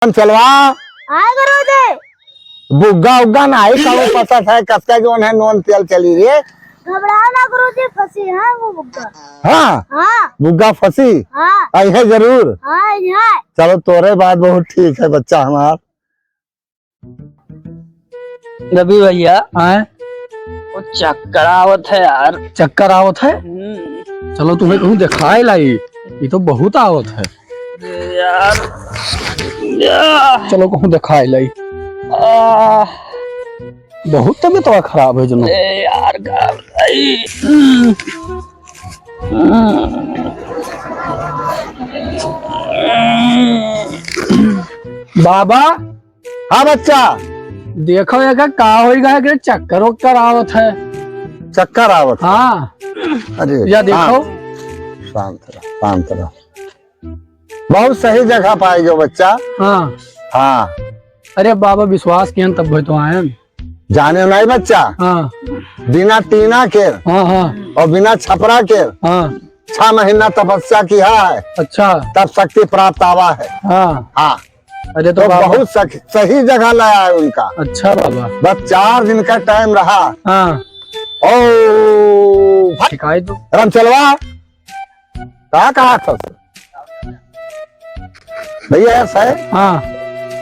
चलवा गुरुजी बुग्गा उग्गा नहीं करो पता है कसका जो है नॉन तेल चली रे। घबराओ ना गुरुजी, फंसी है वो बुग्गा। हाँ हाँ बुग्गा फंसी हाँ आई है जरूर। हाँ यहाँ चलो तोरे बात बहुत ठीक है बच्चा हमार। रवि भैया आए वो चक्कर आवत है यार। चक्कर आवत है। चलो तुम्हें कहूँ दिखाए लाई, ये तो बहुत आवत है यार चलो कहूँ दिखाए लाई। बहुत तबीयत खराब है जनो। यार बाबा हाँ बच्चा देखो ये का होएगा कि चक्कर वक्कर आवत है। चक्कर आवत। हाँ अरे या देखो शांत रहो। बहुत सही जगह पाएगा बच्चा। हाँ हाँ अरे बाबा विश्वास किया तब भाई तो आए। जाने नहीं बच्चा, हाँ बिना टीना के हाँ हाँ और बिना छपरा के हाँ 6 महीना तपस्या किया है, अच्छा तब शक्ति प्राप्त आवा है। हाँ हाँ अरे तो बाबा बहुत सही जगह लाया है उनका। अच्छा बाबा बस 4 दिन का टाइम रहा। हाँ ओ शिकायत दो। राम चलवा कहा था भैया ऐसा है हाँ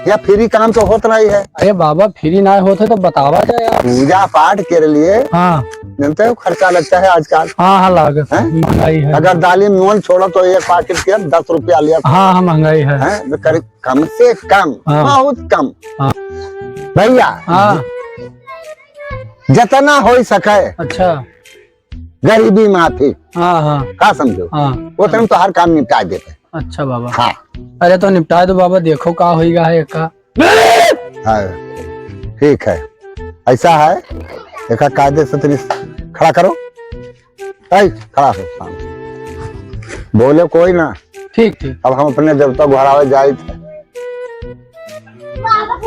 या फ्री काम तो होता नहीं है। अरे बाबा फ्री ना होते तो बतावा जाए यार। पूजा पाठ के लिए हाँ जानते हो खर्चा लगता है आजकल। हाँ हाँ लागत हैं? महंगाई है। अगर दाली में नून छोड़ो तो एक पैकेट के 10 रुपया लिया। हाँ हाँ महंगाई है। हैं? तो करीब कम से कम हाँ। बहुत कम हाँ भैया हाँ जितना हो सके अच्छा गरीबी माफी हाँ हाँ का समझो हाँ उतना तो हर काम निपटा देते। अच्छा बाबा। हाँ अरे तो निपटा दो बाबा, देखो का होएगा है का। हाँ, ठीक है ऐसा है। एक कायदे से तेरी खड़ा करो। खड़ा हो सामने। बोले कोई ना। ठीक ठीक अब हम अपने देवता घरावे जाए थे। ओ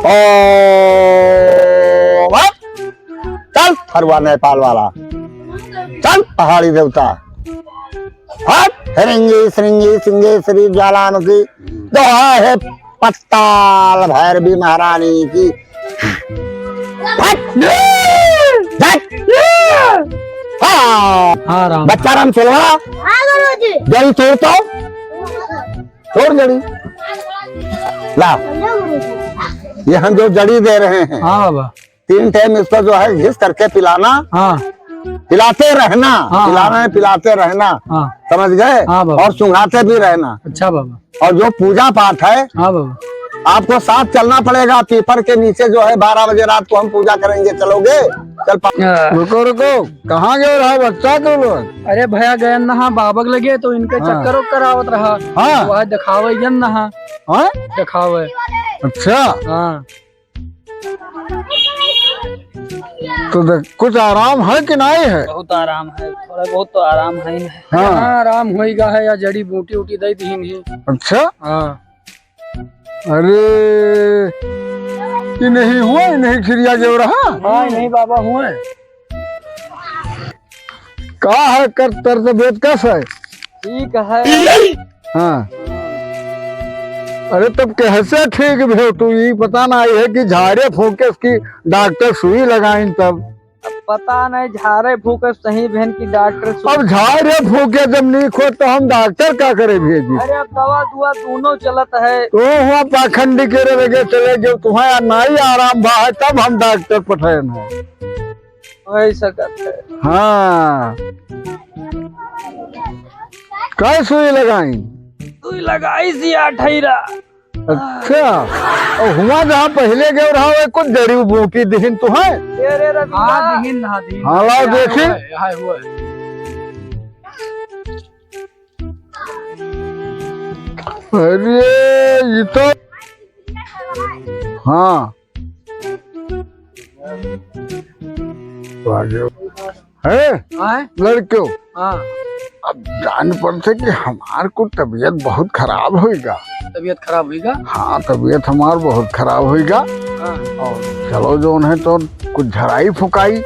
चल फरवा नेपाल वाला चल पहाड़ी देवता हट हिरंगी श्रृंगी सिंगे श्री ज्वालामुखी दोहा है पत्ताल भैरवी महारानी की। हाँ राम। बच्चा राम चलवा हाँ गुरुजी। जड़ी तोड़ता तोड़ जड़ी ला। गुरुजी ये हम जो जड़ी दे रहे हैं हाँ बाबा 3 टाइम इसको जो है घिस करके पिलाना। हाँ पिलाते रहना। हाँ, पिलाना है पिलाते रहना। हाँ समझ गए। हाँ बाबा। और सुंघाते भी रहना। अच्छा बाबा। और जो पूजा पाठ है हाँ बाबा। आपको साथ चलना पड़ेगा। पीपर के नीचे जो है 12 बजे रात को हम पूजा करेंगे। चलोगे? चल रुको रुको, कहाँ गए रहा बच्चा तुम लोग? अरे भैया गए नहा बाबक लगे तो इनके चक्कर वक्कर आवत रहा। हाँ। वह दिखावे जन नहा। हाँ? दिखावे। अच्छा हाँ तो कुछ आराम है कि नहीं है? बहुत आराम है, थोड़ा बहुत तो आराम है ही है। हाँ हाँ आराम होएगा है या जड़ी बूटी उटी दे दी। अच्छा। हाँ अरे ये नहीं हुआ, ये नहीं खिरिया जो रहा। हाँ नहीं बाबा हुए। का है कर तर तबियत कैसा है? ठीक है। हाँ अरे तब कैसे ठीक भी हो तू? ये पता नहीं है कि झाड़े फूके उसकी डॉक्टर सुई लगाई तब। अब पता नहीं झाड़े फूके सही बहन की डॉक्टर अब झाड़े फूके जब नहीं खो तो हम डॉक्टर क्या करे भेजी? अरे अब दवा दुआ दोनों चलत है। तो हुआ पाखंडी के लगे चले गए तुम्हारा नहीं आराम भा है तब हम डॉक्टर पठाए ना। वही सकत है। हाँ क्या सुई लगाई? तू लगाई सी 28। अच्छा और हुआ जहाँ पहले गए रहा है कुछ जड़ी बूटी दिखन तो है। तेरे रवि हाँ दीन नहा दीन। हाँ लाओ देखी। हाय हुआ। अरे ये तो हाँ है हाँ लड़कियों। हाँ अब जान पड़ते कि हमार को तबीयत बहुत खराब होएगा। तबीयत खराब होएगा। हाँ तबीयत हमार बहुत खराब होएगा। हाँ और चलो जो है तो कुछ झड़ाई फुकाई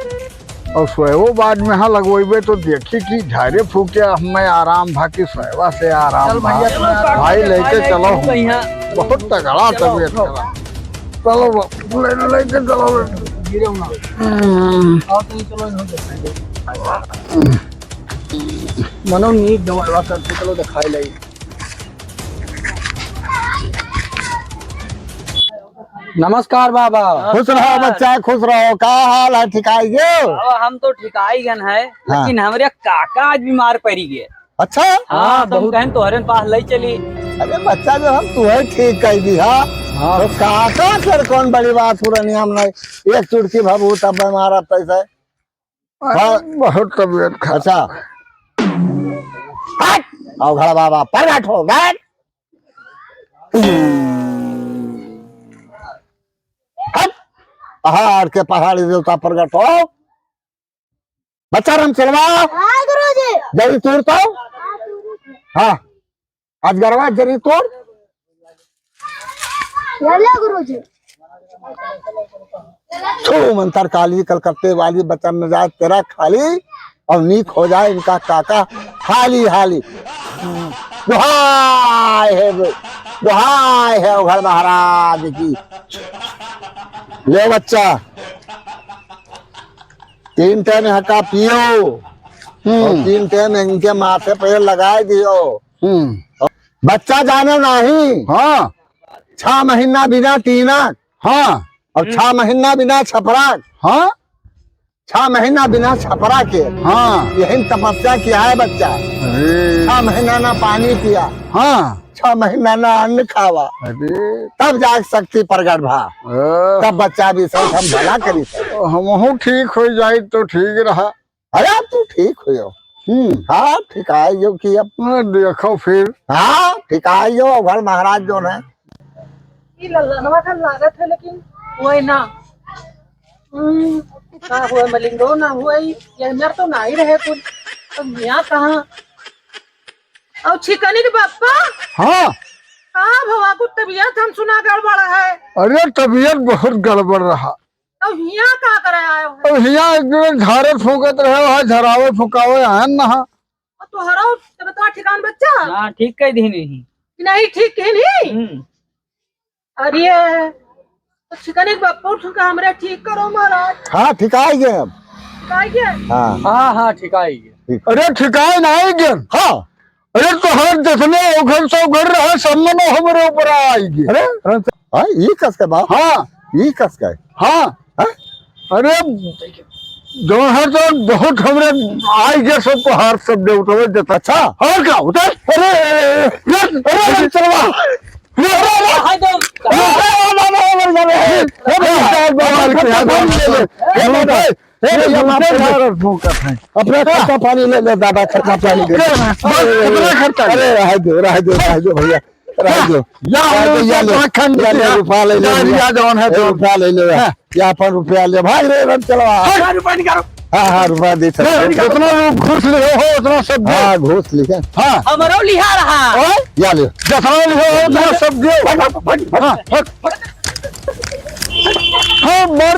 और सोएवो बाद में यहाँ लगवेबे तो देखी कि झाड़े फूके हमें आराम भाकी सोएवा से आराम चल भैया भाई लेके चलो। बहुत तगड़ा तबीयत खराब। चलो लेके चलो। गिरे ना आओ तो चलो इन्हों दिखाएंगे मनो नीक दवा करते चलो दिखाई लगी। नमस्कार बाबा। खुश रहो बच्चा, खुश रहो। का हाल है? ठीक है गयो? हम तो ठिकाई गन है, लेकिन हमारे काका आज बीमार पड़ी गए। अच्छा। हाँ तो हम कहें तोहरे पास ले चली। अरे बच्चा जो हम तुम्हें ठीक कह दी। हाँ तो काका फिर कौन बड़ी बात हो रही हम नहीं, एक चुटकी भभूत अब हमारा पैसा। हाँ बहुत तबीयत खराब। अच्छा आओ घर बाबा पर बैठो, बैठ। पहाड़ के पहाड़ी देवता प्रगट हो। बच्चा रम चलवाओ। हाँ गुरुजी। जरी तोड़ता हूँ। हाँ आज गरबा जरी तोड़। चलो गुरुजी। छो मंतर काली कलकत्ते वाली बचन न जाए तेरा खाली और नीक हो जाए इनका काका हाली हाली। दुहाई है घर महाराज की। ले बच्चा 3 टाइम हका पियो और 3 टाइम इनके माथे पे लगाए दियो। बच्चा जाने नहीं। हाँ 6 महीना बिना टीना। हाँ और 6 महीना बिना छपरा। हाँ 6 महीना बिना छपरा के। हाँ यही तपस्या किया है बच्चा। 6 महीना ना पानी पिया। हाँ 6 महीना ना अन्न खावा। तब जाग शक्ति प्रगट भा। तब बच्चा भी सब हम भला करी। हम ठीक हो जाए तो ठीक रहा। अरे तू ठीक हो। हाँ ठीक आयो कि अब देखो फिर। हाँ ठीक आयो घर महाराज जो है लल्लनवा का लागत है लेकिन वही ना ना हुआ मलिंगो ना हुआ ये मेरे तो ना ही रहे कुछ तो यहाँ कहाँ और छिकनी के बापा। हाँ कहाँ भवा कुछ तबीयत हम सुना गड़बड़ है। अरे तबीयत बहुत गड़बड़ रहा। तो यहाँ कहाँ करे आए हो? तो यहाँ झारे फूकत रहे वहाँ झरावे फुकावे है ना। तो हराओ तब ठिकान बच्चा। हाँ ठीक कह दी नहीं। ठीक है नहीं। अरे तो छिकनी के बापा उठा हमरे ठीक करो महाराज। हाँ ठिकाएंगे अब। ठिकाएंगे। हाँ हाँ ठिकाएंगे। अरे ठिकाए ना आएंगे। हाँ अरे तो हर जितने घर सब घर रहे सब में हमारे ऊपर आएगी। अरे ये कस का बाप। हाँ ये कस का। हाँ अरे जो है तो बहुत हमरे आएंगे सबको हार सब दे उठे देता। अच्छा और क्या उतर। अरे चलवा अपना खर्चा पानी ले ले दादा खर्चा पानी दे। अरे रह दो भैया रह दो। रुपया ले लो या अपन रुपया ले भाई रे रन चलवा। हाँ रुपया दे जितना घूस ले हो उतना सब। हाँ घूस लिखे। हाँ हमारो लिहा रहा या ले जितना लिखो उतना सब दो। हाँ मर